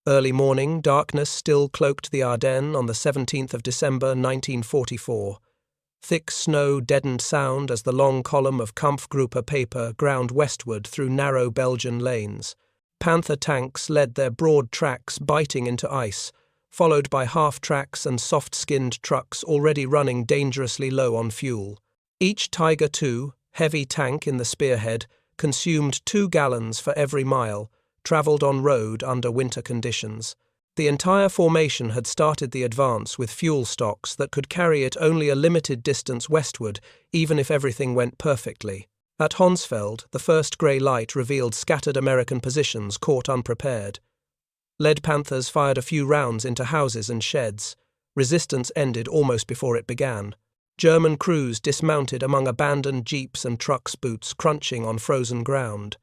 Early morning, darkness still cloaked the Ardennes on the 17th of December 1944. Thick snow deadened sound as the long column of Kampfgruppe Peiper ground westward through narrow Belgian lanes. Panther tanks led their broad tracks biting into ice, followed by half-tracks and soft-skinned trucks already running dangerously low on fuel. Each Tiger II, heavy tank in the spearhead, consumed 2 gallons for every mile, travelled on road under winter conditions. The entire formation had started the advance with fuel stocks that could carry it only a limited distance westward, even if everything went perfectly. At Honsfeld, the first grey light revealed scattered American positions caught unprepared. Lead Panthers fired a few rounds into houses and sheds. Resistance ended almost before it began. German crews dismounted among abandoned jeeps and trucks, boots crunching on frozen ground.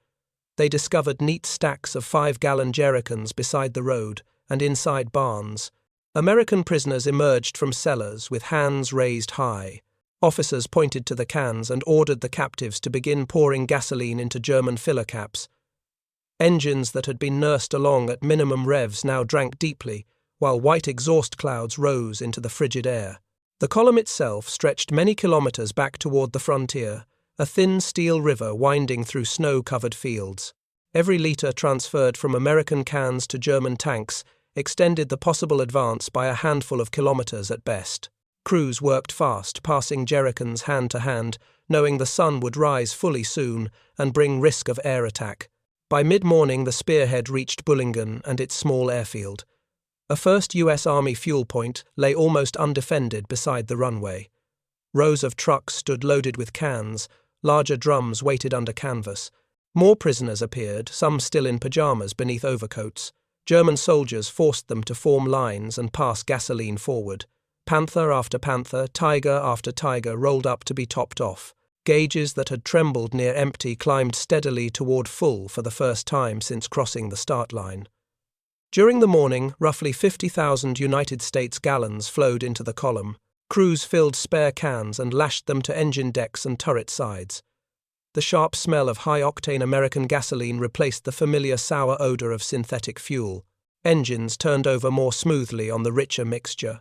They discovered neat stacks of 5-gallon jerrycans beside the road and inside barns. American prisoners emerged from cellars with hands raised high. Officers pointed to the cans and ordered the captives to begin pouring gasoline into German filler caps. Engines that had been nursed along at minimum revs now drank deeply, while white exhaust clouds rose into the frigid air. The column itself stretched many kilometers back toward the frontier, a thin steel river winding through snow-covered fields. Every liter transferred from American cans to German tanks extended the possible advance by a handful of kilometers at best. Crews worked fast, passing jerrycans hand to hand, knowing the sun would rise fully soon and bring risk of air attack. By mid-morning, the spearhead reached Büllingen and its small airfield. A 1st U.S. Army fuel point lay almost undefended beside the runway. Rows of trucks stood loaded with cans, larger drums waited under canvas. More prisoners appeared, some still in pajamas beneath overcoats. German soldiers forced them to form lines and pass gasoline forward. Panther after panther, tiger after tiger rolled up to be topped off. Gauges that had trembled near empty climbed steadily toward full for the first time since crossing the start line. During the morning, roughly 50,000 United States gallons flowed into the column. Crews filled spare cans and lashed them to engine decks and turret sides. The sharp smell of high-octane American gasoline replaced the familiar sour odor of synthetic fuel. Engines turned over more smoothly on the richer mixture.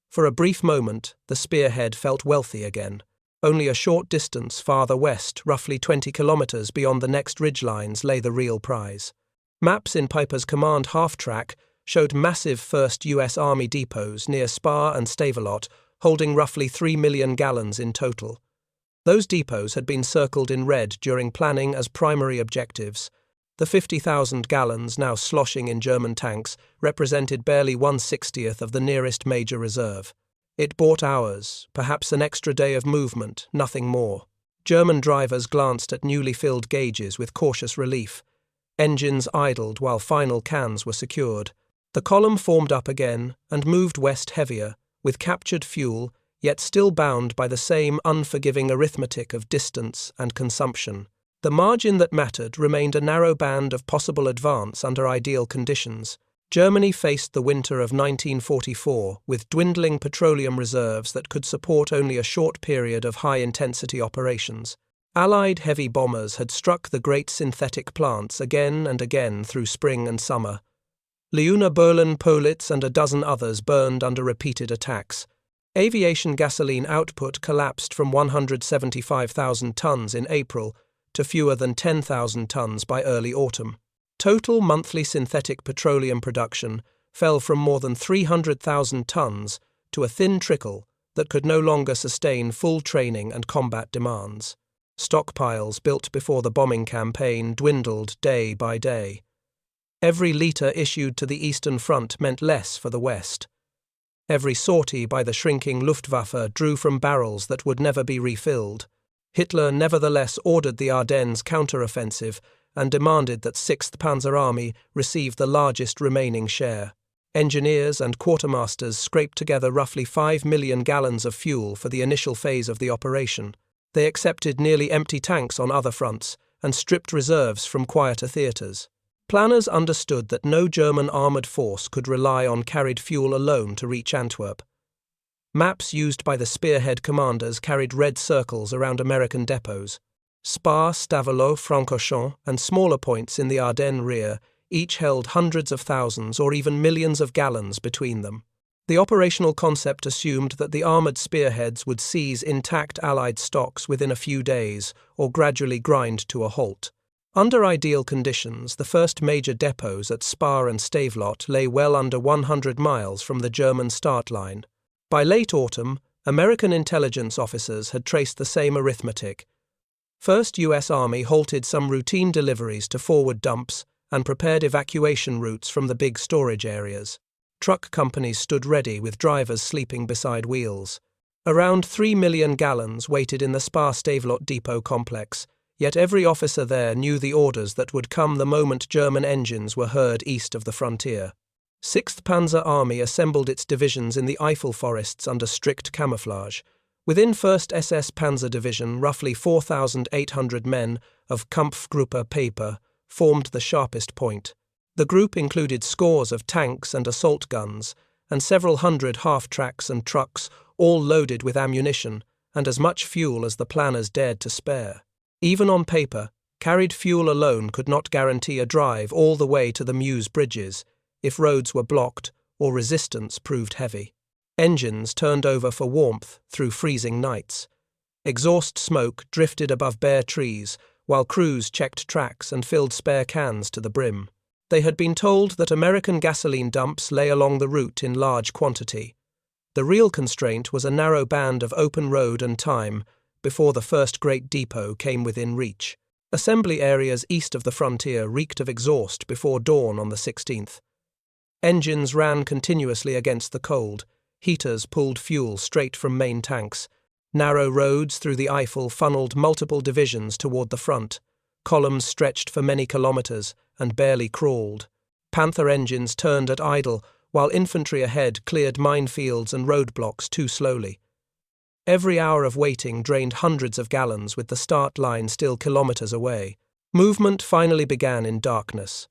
For a brief moment, the spearhead felt wealthy again. Only a short distance farther west, roughly 20 kilometers beyond the next ridgelines, lay the real prize. Maps in Peiper's command half-track showed massive 1st U.S. Army depots near Spa and Stavelot, holding roughly 3 million gallons in total. Those depots had been circled in red during planning as primary objectives. The 50,000 gallons now sloshing in German tanks represented barely 1/60th of the nearest major reserve. It bought hours, perhaps an extra day of movement, nothing more. German drivers glanced at newly filled gauges with cautious relief. Engines idled while final cans were secured. The column formed up again and moved west heavier, with captured fuel, yet still bound by the same unforgiving arithmetic of distance and consumption. The margin that mattered remained a narrow band of possible advance under ideal conditions. Germany faced the winter of 1944 with dwindling petroleum reserves that could support only a short period of high-intensity operations. Allied heavy bombers had struck the great synthetic plants again and again through spring and summer. Leuna Berlin, Politz and a dozen others burned under repeated attacks. Aviation gasoline output collapsed from 175,000 tons in April to fewer than 10,000 tons by early autumn. Total monthly synthetic petroleum production fell from more than 300,000 tons to a thin trickle that could no longer sustain full training and combat demands. Stockpiles built before the bombing campaign dwindled day by day. Every litre issued to the Eastern Front meant less for the West. Every sortie by the shrinking Luftwaffe drew from barrels that would never be refilled. Hitler nevertheless ordered the Ardennes counter-offensive and demanded that 6th Panzer Army receive the largest remaining share. Engineers and quartermasters scraped together roughly 5 million gallons of fuel for the initial phase of the operation. They accepted nearly empty tanks on other fronts and stripped reserves from quieter theatres. Planners understood that no German armoured force could rely on carried fuel alone to reach Antwerp. Maps used by the spearhead commanders carried red circles around American depots. Spa, Stavelot, Francorchamps, and smaller points in the Ardennes rear each held hundreds of thousands or even millions of gallons between them. The operational concept assumed that the armoured spearheads would seize intact Allied stocks within a few days or gradually grind to a halt. Under ideal conditions, the first major depots at Spa and Stavelot lay well under 100 miles from the German start line. By late autumn, American intelligence officers had traced the same arithmetic. First, U.S. Army halted some routine deliveries to forward dumps and prepared evacuation routes from the big storage areas. Truck companies stood ready with drivers sleeping beside wheels. Around 3 million gallons waited in the Spa-Stavelot depot complex, yet every officer there knew the orders that would come the moment German engines were heard east of the frontier. 6th Panzer Army assembled its divisions in the Eifel forests under strict camouflage. Within 1st SS Panzer Division, roughly 4,800 men of Kampfgruppe Peiper formed the sharpest point. The group included scores of tanks and assault guns, and several hundred half-tracks and trucks, all loaded with ammunition and as much fuel as the planners dared to spare. Even on paper, carried fuel alone could not guarantee a drive all the way to the Meuse bridges if roads were blocked or resistance proved heavy. Engines turned over for warmth through freezing nights. Exhaust smoke drifted above bare trees, while crews checked tracks and filled spare cans to the brim. They had been told that American gasoline dumps lay along the route in large quantity. The real constraint was a narrow band of open road and time before the first great depot came within reach. Assembly areas east of the frontier reeked of exhaust before dawn on the 16th. Engines ran continuously against the cold. Heaters pulled fuel straight from main tanks. Narrow roads through the Eifel funneled multiple divisions toward the front. Columns stretched for many kilometers and barely crawled. Panther engines turned at idle, while infantry ahead cleared minefields and roadblocks too slowly. Every hour of waiting drained hundreds of gallons with the start line still kilometers away. Movement finally began in darkness.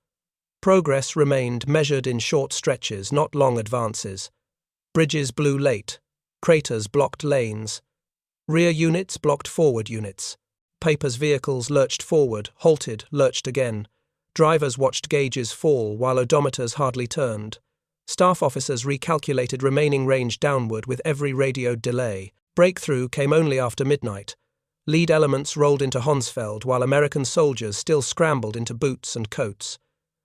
Progress remained measured in short stretches, not long advances. Bridges blew late. Craters blocked lanes. Rear units blocked forward units. Peiper's vehicles lurched forward, halted, lurched again. Drivers watched gauges fall while odometers hardly turned. Staff officers recalculated remaining range downward with every radioed delay. Breakthrough came only after midnight. Lead elements rolled into Honsfeld while American soldiers still scrambled into boots and coats.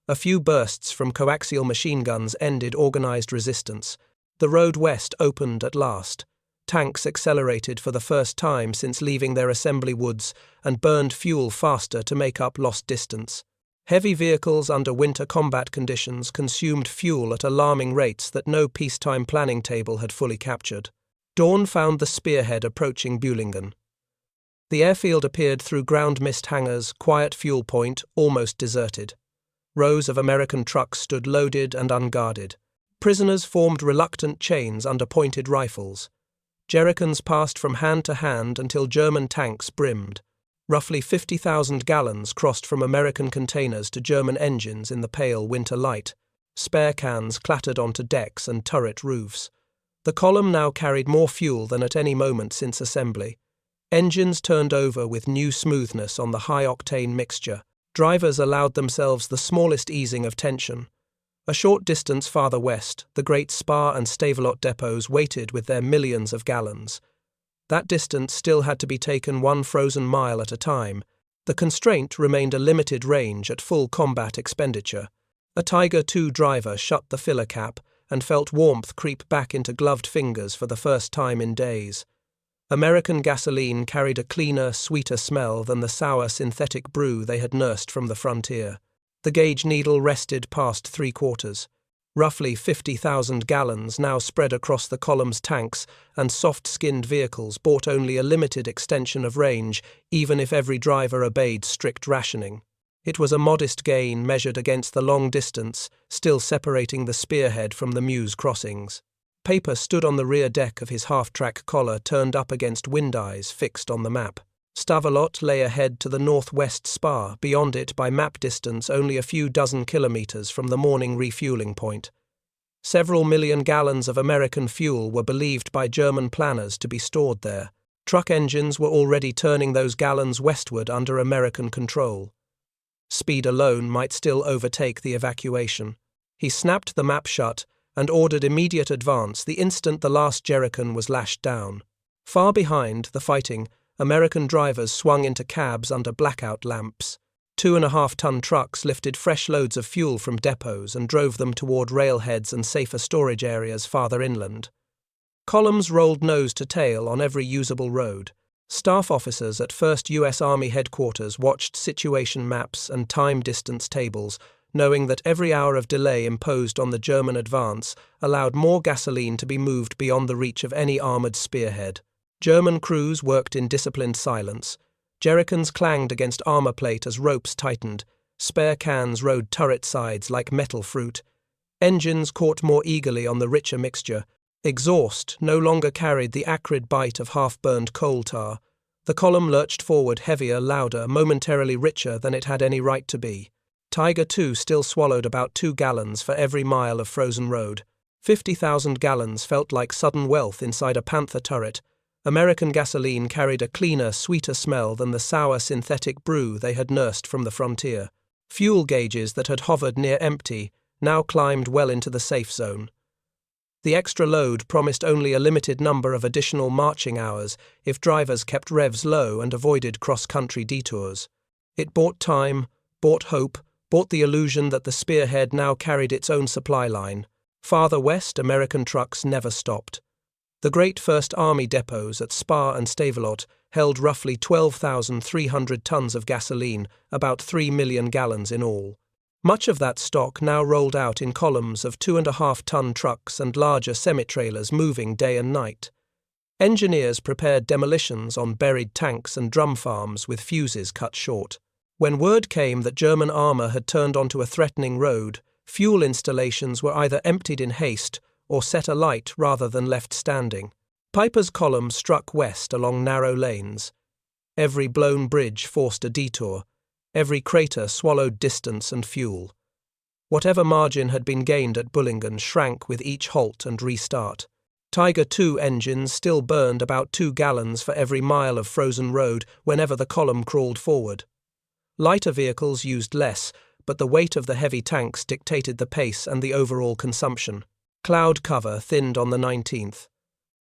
A few bursts from coaxial machine guns ended organized resistance. The road west opened at last. Tanks accelerated for the first time since leaving their assembly woods and burned fuel faster to make up lost distance. Heavy vehicles under winter combat conditions consumed fuel at alarming rates that no peacetime planning table had fully captured. Dawn found the spearhead approaching Büllingen. The airfield appeared through ground mist hangars, quiet fuel point, almost deserted. Rows of American trucks stood loaded and unguarded. Prisoners formed reluctant chains under pointed rifles. Jerrycans passed from hand to hand until German tanks brimmed. Roughly 50,000 gallons crossed from American containers to German engines in the pale winter light. Spare cans clattered onto decks and turret roofs. The column now carried more fuel than at any moment since assembly. Engines turned over with new smoothness on the high-octane mixture. Drivers allowed themselves the smallest easing of tension. A short distance farther west, the great Spa and Stavelot depots waited with their millions of gallons. That distance still had to be taken 1 frozen mile at a time. The constraint remained a limited range at full combat expenditure. A Tiger II driver shut the filler cap and felt warmth creep back into gloved fingers for the first time in days. American gasoline carried a cleaner, sweeter smell than the sour synthetic brew they had nursed from the frontier. The gauge needle rested past 3/4. Roughly 50,000 gallons now spread across the column's tanks, and soft-skinned vehicles bought only a limited extension of range, even if every driver obeyed strict rationing. It was a modest gain measured against the long distance, still separating the spearhead from the Meuse crossings. Peiper stood on the rear deck of his half-track collar turned up against wind eyes fixed on the map. Stavelot lay ahead to the northwest Spa, beyond it by map distance only a few dozen kilometers from the morning refueling point. Several million gallons of American fuel were believed by German planners to be stored there. Truck engines were already turning those gallons westward under American control. Speed alone might still overtake the evacuation. He snapped the map shut and ordered immediate advance the instant the last jerrycan was lashed down. Far behind the fighting, American drivers swung into cabs under blackout lamps. 2.5-ton trucks lifted fresh loads of fuel from depots and drove them toward railheads and safer storage areas farther inland. Columns rolled nose to tail on every usable road. Staff officers at 1st U.S. Army headquarters watched situation maps and time distance tables, knowing that every hour of delay imposed on the German advance allowed more gasoline to be moved beyond the reach of any armoured spearhead. German crews worked in disciplined silence. Jerrycans clanged against armour plate as ropes tightened. Spare cans rode turret sides like metal fruit. Engines caught more eagerly on the richer mixture. Exhaust no longer carried the acrid bite of half-burned coal tar. The column lurched forward heavier, louder, momentarily richer than it had any right to be. Tiger II still swallowed about 2 gallons for every mile of frozen road. 50,000 gallons felt like sudden wealth inside a Panther turret. American gasoline carried a cleaner, sweeter smell than the sour synthetic brew they had nursed from the frontier. Fuel gauges that had hovered near empty now climbed well into the safe zone. The extra load promised only a limited number of additional marching hours if drivers kept revs low and avoided cross-country detours. It bought time, bought hope, bought the illusion that the spearhead now carried its own supply line. Farther west, American trucks never stopped. The great First Army depots at Spa and Stavelot held roughly 12,300 tons of gasoline, about 3 million gallons in all. Much of that stock now rolled out in columns of 2.5-ton trucks and larger semi-trailers moving day and night. Engineers prepared demolitions on buried tanks and drum farms with fuses cut short. When word came that German armour had turned onto a threatening road, fuel installations were either emptied in haste or set alight rather than left standing. Peiper's column struck west along narrow lanes. Every blown bridge forced a detour. Every crater swallowed distance and fuel. Whatever margin had been gained at Büllingen shrank with each halt and restart. Tiger II engines still burned about 2 gallons for every mile of frozen road whenever the column crawled forward. Lighter vehicles used less, but the weight of the heavy tanks dictated the pace and the overall consumption. Cloud cover thinned on the 19th.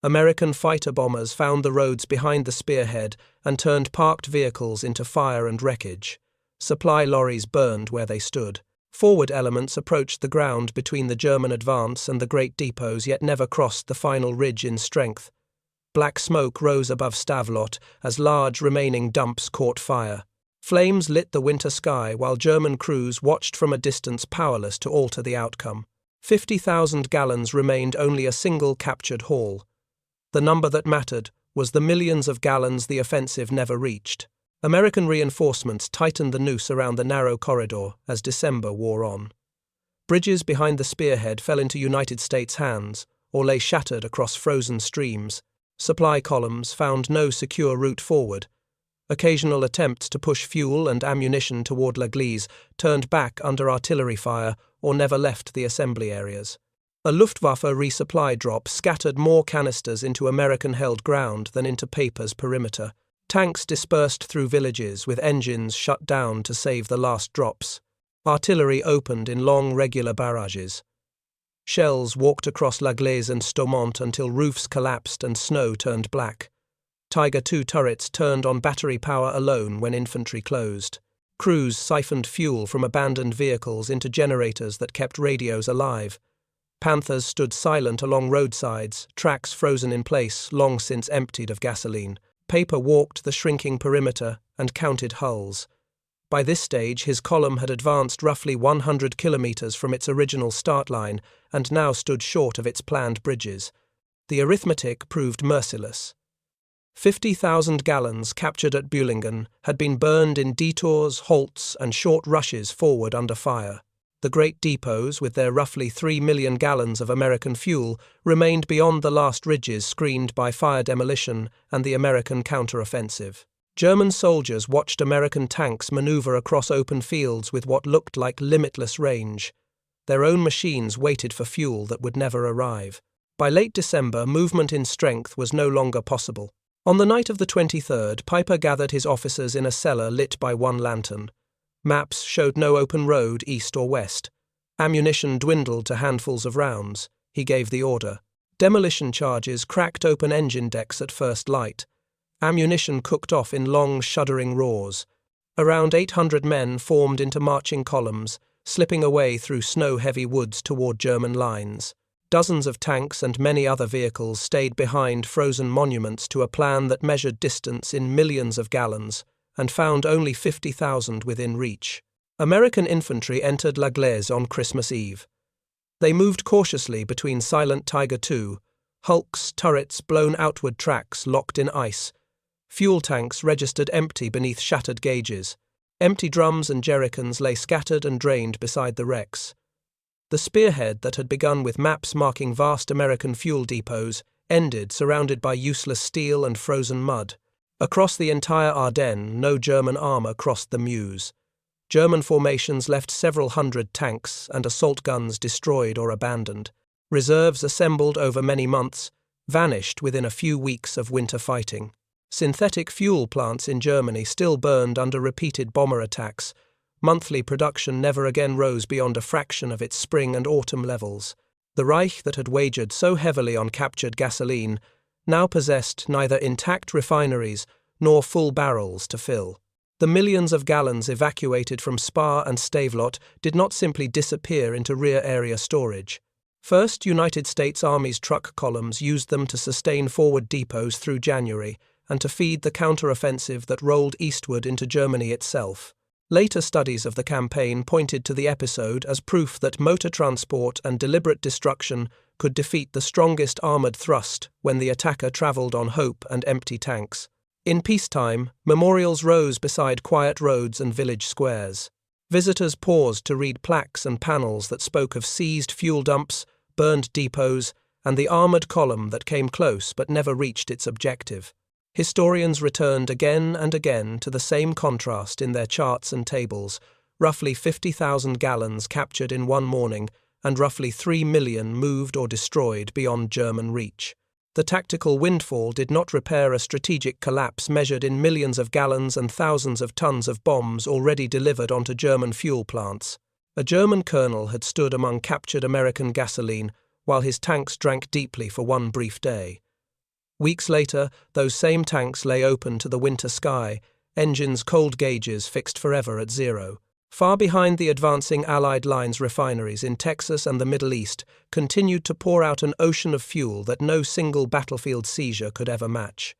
American fighter bombers found the roads behind the spearhead and turned parked vehicles into fire and wreckage. Supply lorries burned where they stood. Forward elements approached the ground between the German advance and the great depots, yet never crossed the final ridge in strength. Black smoke rose above Stavelot as large remaining dumps caught fire. Flames lit the winter sky while German crews watched from a distance, powerless to alter the outcome. 50,000 gallons remained only a single captured haul. The number that mattered was the millions of gallons the offensive never reached. American reinforcements tightened the noose around the narrow corridor as December wore on. Bridges behind the spearhead fell into United States hands or lay shattered across frozen streams. Supply columns found no secure route forward. Occasional attempts to push fuel and ammunition toward Gleize turned back under artillery fire or never left the assembly areas. A Luftwaffe resupply drop scattered more canisters into American-held ground than into Peiper's perimeter. Tanks dispersed through villages with engines shut down to save the last drops. Artillery opened in long, regular barrages. Shells walked across Gleize and Staumont until roofs collapsed and snow turned black. Tiger II turrets turned on battery power alone when infantry closed. Crews siphoned fuel from abandoned vehicles into generators that kept radios alive. Panthers stood silent along roadsides, tracks frozen in place, long since emptied of gasoline. Peiper walked the shrinking perimeter and counted hulls. By this stage, his column had advanced roughly 100 kilometers from its original start line and now stood short of its planned bridges. The arithmetic proved merciless. 50,000 gallons captured at Büllingen had been burned in detours, halts, and short rushes forward under fire. The great depots, with their roughly 3 million gallons of American fuel, remained beyond the last ridges screened by fire demolition and the American counteroffensive. German soldiers watched American tanks maneuver across open fields with what looked like limitless range. Their own machines waited for fuel that would never arrive. By late December, movement in strength was no longer possible. On the night of the 23rd, Peiper gathered his officers in a cellar lit by one lantern. Maps showed no open road east or west. Ammunition dwindled to handfuls of rounds. He gave the order. Demolition charges cracked open engine decks at first light. Ammunition cooked off in long, shuddering roars. Around 800 men formed into marching columns, slipping away through snow-heavy woods toward German lines. Dozens of tanks and many other vehicles stayed behind frozen monuments to a plan that measured distance in millions of gallons and found only 50,000 within reach. American infantry entered La Gleize on Christmas Eve. They moved cautiously between silent Tiger II, hulks, turrets, blown outward tracks locked in ice. Fuel tanks registered empty beneath shattered gauges. Empty drums and jerrycans lay scattered and drained beside the wrecks. The spearhead that had begun with maps marking vast American fuel depots ended surrounded by useless steel and frozen mud. Across the entire Ardennes, no German armour crossed the Meuse. German formations left several hundred tanks and assault guns destroyed or abandoned. Reserves assembled over many months vanished within a few weeks of winter fighting. Synthetic fuel plants in Germany still burned under repeated bomber attacks. Monthly production never again rose beyond a fraction of its spring and autumn levels. The Reich that had wagered so heavily on captured gasoline now possessed neither intact refineries nor full barrels to fill. The millions of gallons evacuated from Spa and Stavelot did not simply disappear into rear area storage. First, United States Army's truck columns used them to sustain forward depots through January and to feed the counter-offensive that rolled eastward into Germany itself. Later studies of the campaign pointed to the episode as proof that motor transport and deliberate destruction could defeat the strongest armoured thrust when the attacker travelled on hope and empty tanks. In peacetime, memorials rose beside quiet roads and village squares. Visitors paused to read plaques and panels that spoke of seized fuel dumps, burned depots, and the armoured column that came close but never reached its objective. Historians returned again and again to the same contrast in their charts and tables: roughly 50,000 gallons captured in one morning and roughly 3 million moved or destroyed beyond German reach. The tactical windfall did not repair a strategic collapse measured in millions of gallons and thousands of tons of bombs already delivered onto German fuel plants. A German colonel had stood among captured American gasoline while his tanks drank deeply for one brief day. Weeks later, those same tanks lay open to the winter sky, engines' cold gauges fixed forever at zero. Far behind the advancing Allied lines, refineries in Texas and the Middle East continued to pour out an ocean of fuel that no single battlefield seizure could ever match.